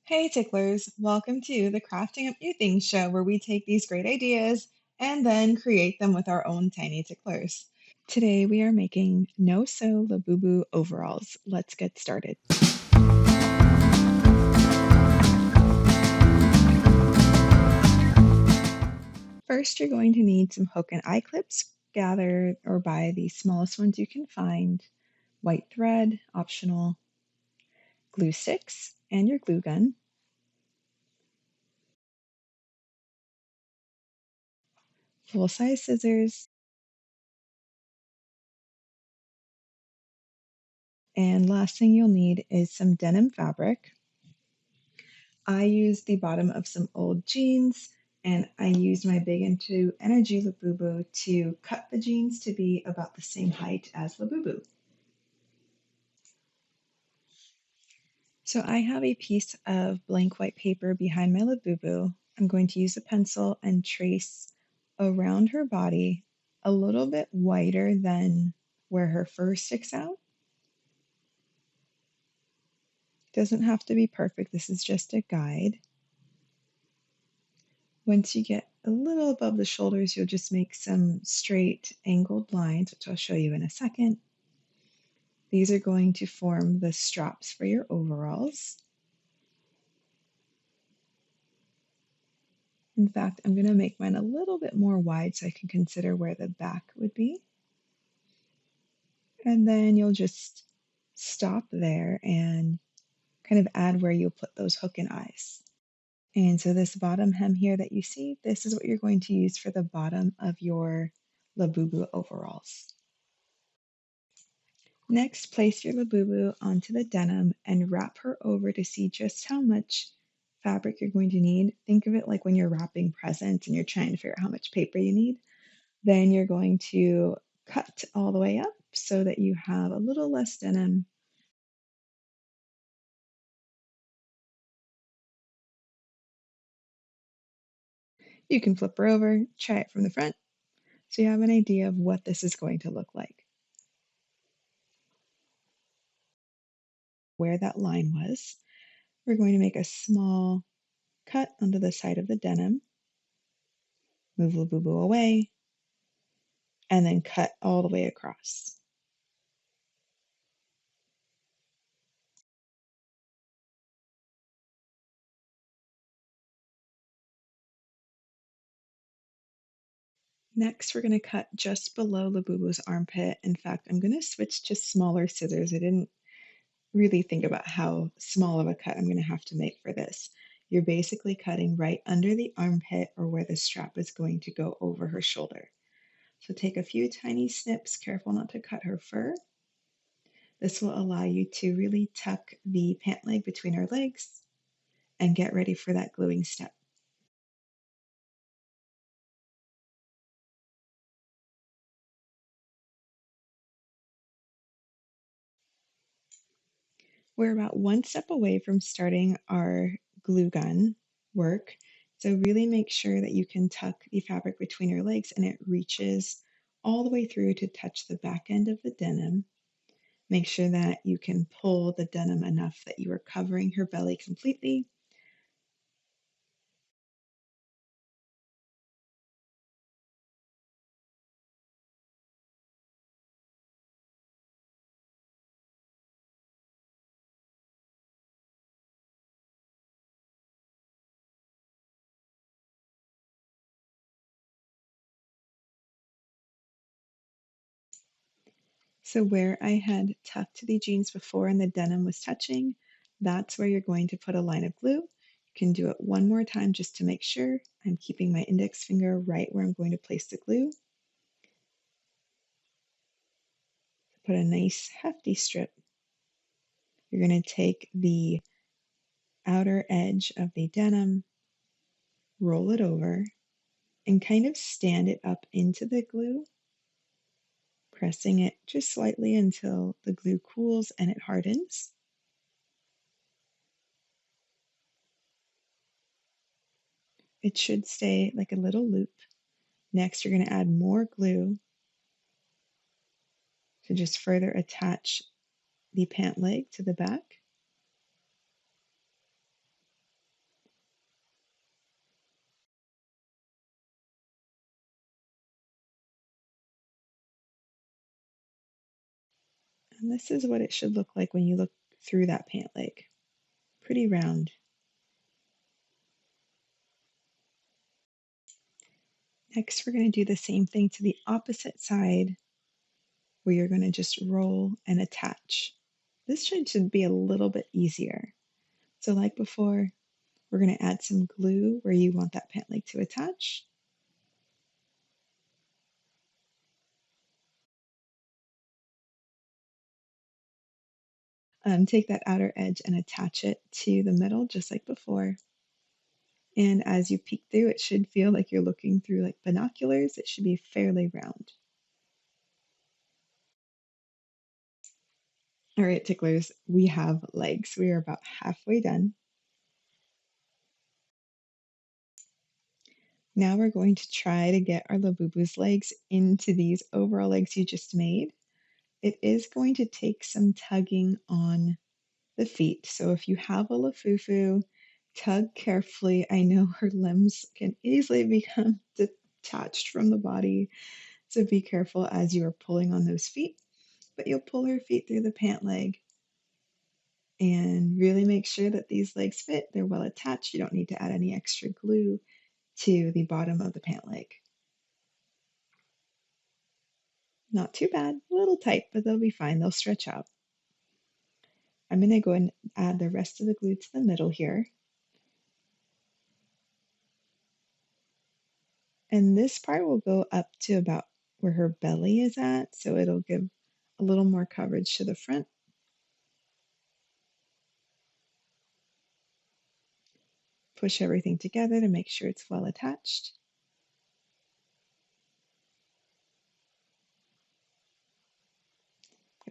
Hey ticklers, welcome to the Crafting Up New Things show where we take these great ideas and then create them with our own tiny ticklers. Today we are making no-sew Labubu overalls. Let's get started. First, you're going to need some hook and eye clips. Gather or buy the smallest ones you can find, white thread, optional, glue sticks, and your glue gun. Full-size scissors, and last thing you'll need is some denim fabric. I used the bottom of some old jeans and I used my Big Into Energy Labubu to cut the jeans to be about the same height as Labubu. So I have a piece of blank white paper behind my Labubu. I'm going to use a pencil and trace around her body a little bit wider than where her fur sticks out. Doesn't have to be perfect, this is just a guide. Once you get a little above the shoulders, you'll just make some straight angled lines, which I'll show you in a second. These are going to form the straps for your overalls. In fact, I'm going to make mine a little bit more wide so I can consider where the back would be. And then you'll just stop there and kind of add where you'll put those hook and eyes. And so this bottom hem here that you see, this is what you're going to use for the bottom of your Labubu overalls. Next, place your Labubu onto the denim and wrap her over to see just how much fabric you're going to need. Think of it like when you're wrapping presents and you're trying to figure out how much paper you need. Then you're going to cut all the way up so that you have a little less denim. You can flip her over, try it from the front, so you have an idea of what this is going to look like. Where that line was, we're going to make a small cut onto the side of the denim, move Labubu away, and then cut all the way across. Next, we're going to cut just below Labubu's armpit. In fact, I'm going to switch to smaller scissors. I didn't really think about how small of a cut I'm going to have to make for this. You're basically cutting right under the armpit or where the strap is going to go over her shoulder. So take a few tiny snips, careful not to cut her fur. This will allow you to really tuck the pant leg between her legs and get ready for that gluing step. We're about one step away from starting our glue gun work. So really make sure that you can tuck the fabric between your legs and it reaches all the way through to touch the back end of the denim. Make sure that you can pull the denim enough that you are covering her belly completely. So where I had tucked the jeans before and the denim was touching, that's where you're going to put a line of glue. You can do it one more time just to make sure. I'm keeping my index finger right where I'm going to place the glue. Put a nice hefty strip. You're going to take the outer edge of the denim, roll it over, and kind of stand it up into the glue, pressing it just slightly until the glue cools and it hardens. It should stay like a little loop. Next, you're going to add more glue to just further attach the pant leg to the back. And this is what it should look like when you look through that pant leg. Pretty round. Next, we're going to do the same thing to the opposite side where you're going to just roll and attach. This should be a little bit easier. So like before, we're going to add some glue where you want that pant leg to attach. Take that outer edge and attach it to the middle just like before. And as you peek through, it should feel like you're looking through like binoculars. It should be fairly round. All right, ticklers, we have legs. We are about halfway done. Now we're going to try to get our Labubu's legs into these overall legs you just made. It is going to take some tugging on the feet. So if you have a Lafufu, tug carefully. I know her limbs can easily become detached from the body, so be careful as you are pulling on those feet. But you'll pull her feet through the pant leg and really make sure that these legs fit. They're well attached. You don't need to add any extra glue to the bottom of the pant leg. Not too bad, a little tight, but they'll be fine. They'll stretch out. I'm going to go and add the rest of the glue to the middle here. And this part will go up to about where her belly is at, so it'll give a little more coverage to the front. Push everything together to make sure it's well attached.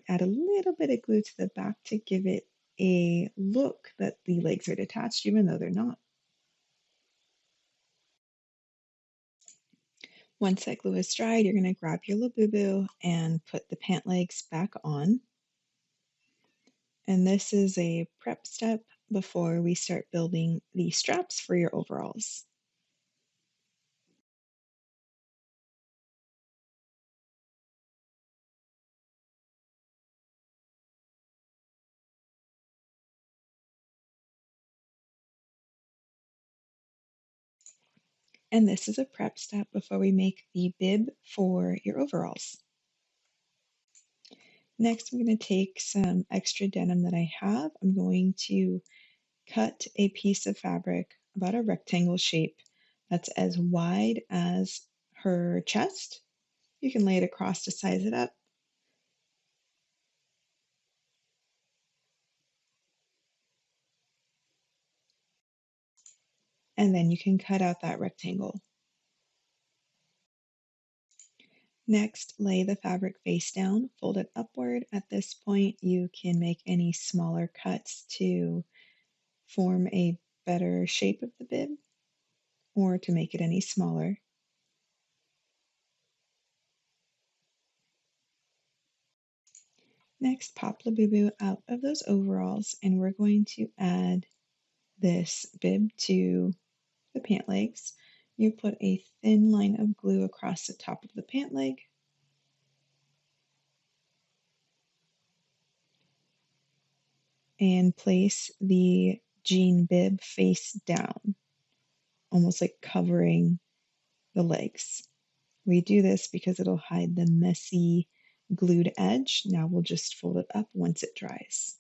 Add a little bit of glue to the back to give it a look that the legs are detached, even though they're not. Once that glue is dried, you're going to grab your Labubu and put the pant legs back on. And this is a prep step before we start building the straps for your overalls. And this is a prep step before we make the bib for your overalls. Next, I'm going to take some extra denim that I have. I'm going to cut a piece of fabric about a rectangle shape that's as wide as her chest. You can lay it across to size it up. And then you can cut out that rectangle. Next, lay the fabric face down, fold it upward. At this point, you can make any smaller cuts to form a better shape of the bib or to make it any smaller. Next, pop Labubu out of those overalls, and we're going to add this bib to the pant legs. You put a thin line of glue across the top of the pant leg. And place the jean bib face down, almost like covering the legs. We do this because it'll hide the messy glued edge. Now we'll just fold it up once it dries.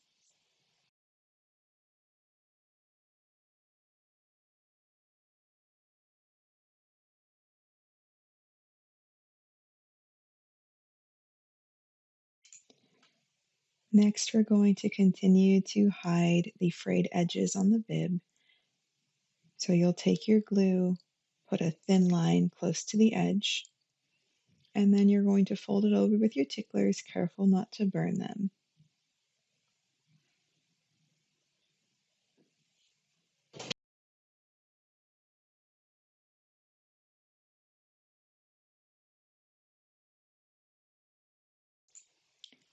Next, we're going to continue to hide the frayed edges on the bib. So you'll take your glue, put a thin line close to the edge, and then you're going to fold it over with your ticklers, careful not to burn them.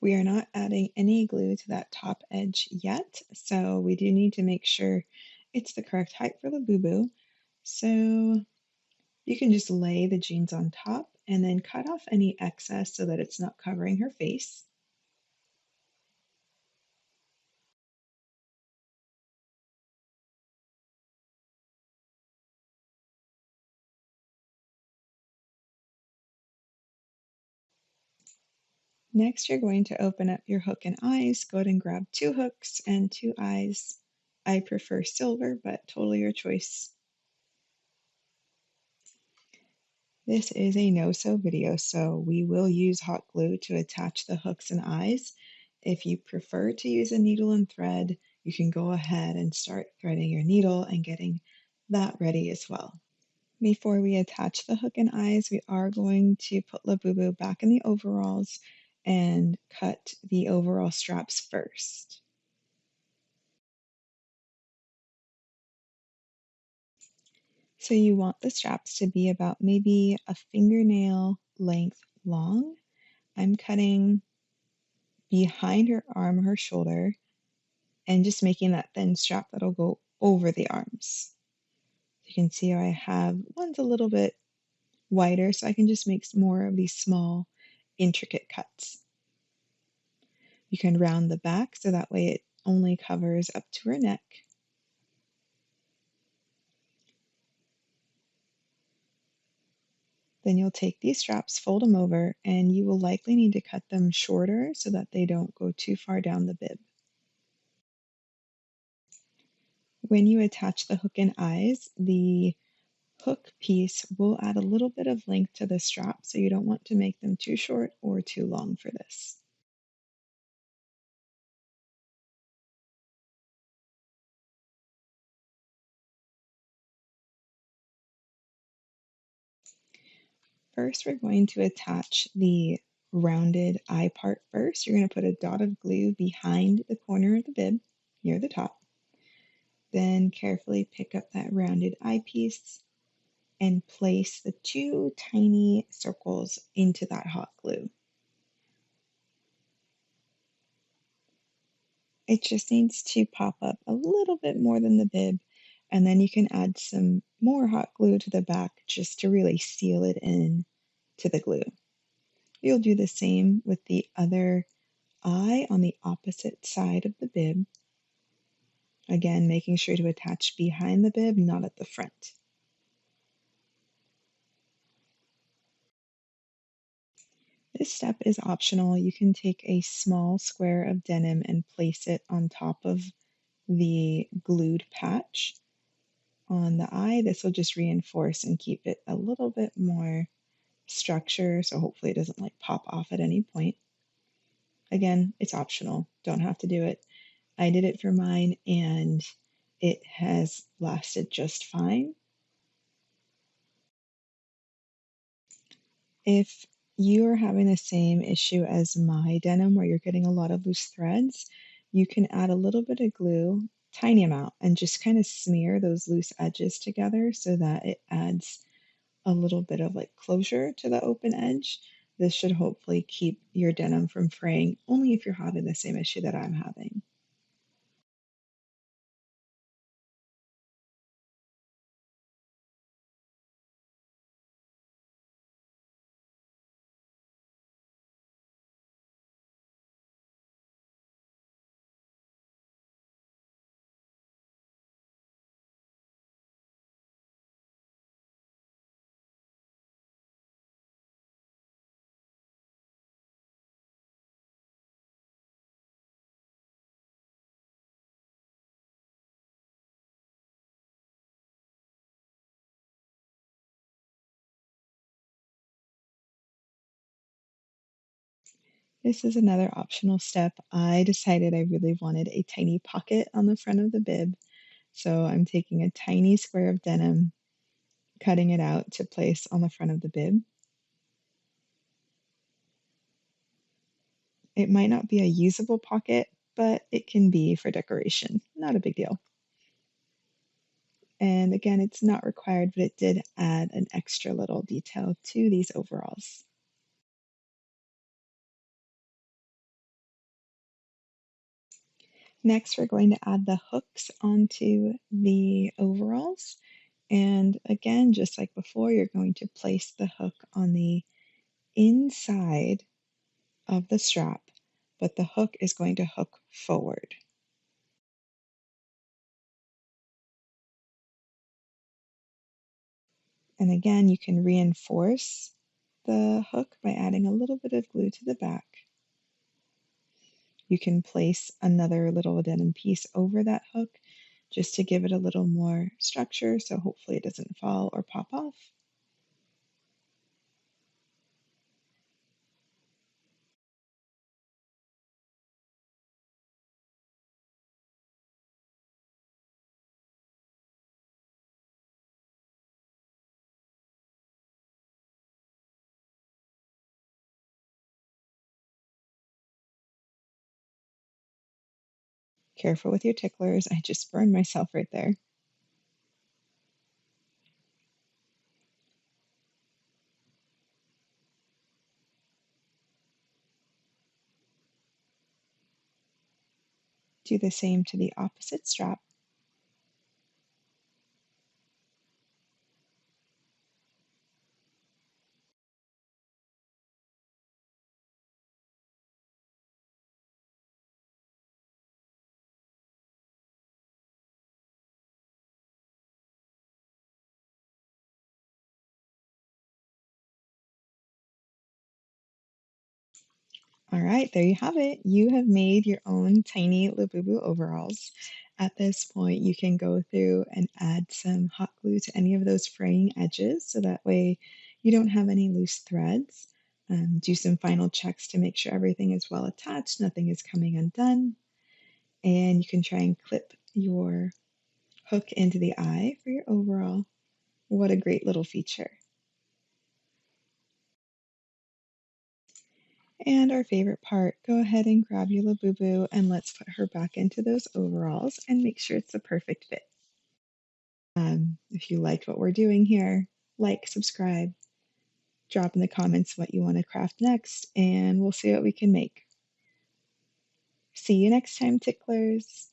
We are not adding any glue to that top edge yet, so we do need to make sure it's the correct height for the boo-boo. So you can just lay the jeans on top and then cut off any excess so that it's not covering her face. Next, you're going to open up your hook and eyes. Go ahead and grab two hooks and two eyes. I prefer silver, but totally your choice. This is a no-sew video, so we will use hot glue to attach the hooks and eyes. If you prefer to use a needle and thread, you can go ahead and start threading your needle and getting that ready as well. Before we attach the hook and eyes, we are going to put Labubu back in the overalls and cut the overall straps first. So you want the straps to be about maybe a fingernail length long. I'm cutting behind her arm, her shoulder, and just making that thin strap that'll go over the arms. You can see how I have one's a little bit wider, so I can just make more of these small, intricate cuts. You can round the back so that way it only covers up to her neck. Then you'll take these straps, fold them over, and you will likely need to cut them shorter so that they don't go too far down the bib. When you attach the hook and eyes, the hook piece will add a little bit of length to the strap, so you don't want to make them too short or too long for this. First, we're going to attach the rounded eye part first. You're going to put a dot of glue behind the corner of the bib near the top. Then carefully pick up that rounded eyepiece and place the two tiny circles into that hot glue. It just needs to pop up a little bit more than the bib, and then you can add some more hot glue to the back just to really seal it in to the glue. You'll do the same with the other eye on the opposite side of the bib. Again, making sure to attach behind the bib, not at the front. This step is optional. You can take a small square of denim and place it on top of the glued patch on the eye. This will just reinforce and keep it a little bit more structure, so hopefully it doesn't like pop off at any point. Again, it's optional. Don't have to do it. I did it for mine and it has lasted just fine. If you are having the same issue as my denim where you're getting a lot of loose threads, you can add a little bit of glue, tiny amount, and just kind of smear those loose edges together so that it adds a little bit of like closure to the open edge. This should hopefully keep your denim from fraying, only if you're having the same issue that I'm having. This is another optional step. I decided I really wanted a tiny pocket on the front of the bib, so I'm taking a tiny square of denim, cutting it out to place on the front of the bib. It might not be a usable pocket, but it can be for decoration. Not a big deal. And again, it's not required, but it did add an extra little detail to these overalls. Next, we're going to add the hooks onto the overalls. And again, just like before, you're going to place the hook on the inside of the strap, but the hook is going to hook forward. And again, you can reinforce the hook by adding a little bit of glue to the back. You can place another little denim piece over that hook just to give it a little more structure, so hopefully it doesn't fall or pop off. Careful with your ticklers. I just burned myself right there. Do the same to the opposite strap. All right, there you have it. You have made your own tiny Labubu overalls. At this point, you can go through and add some hot glue to any of those fraying edges so that way you don't have any loose threads. Do some final checks to make sure everything is well attached, nothing is coming undone. And you can try and clip your hook into the eye for your overall. What a great little feature. And our favorite part, go ahead and grab your Labubu and let's put her back into those overalls and make sure it's the perfect fit. If you liked what we're doing here, like, subscribe, drop in the comments what you want to craft next, and we'll see what we can make. See you next time, ticklers.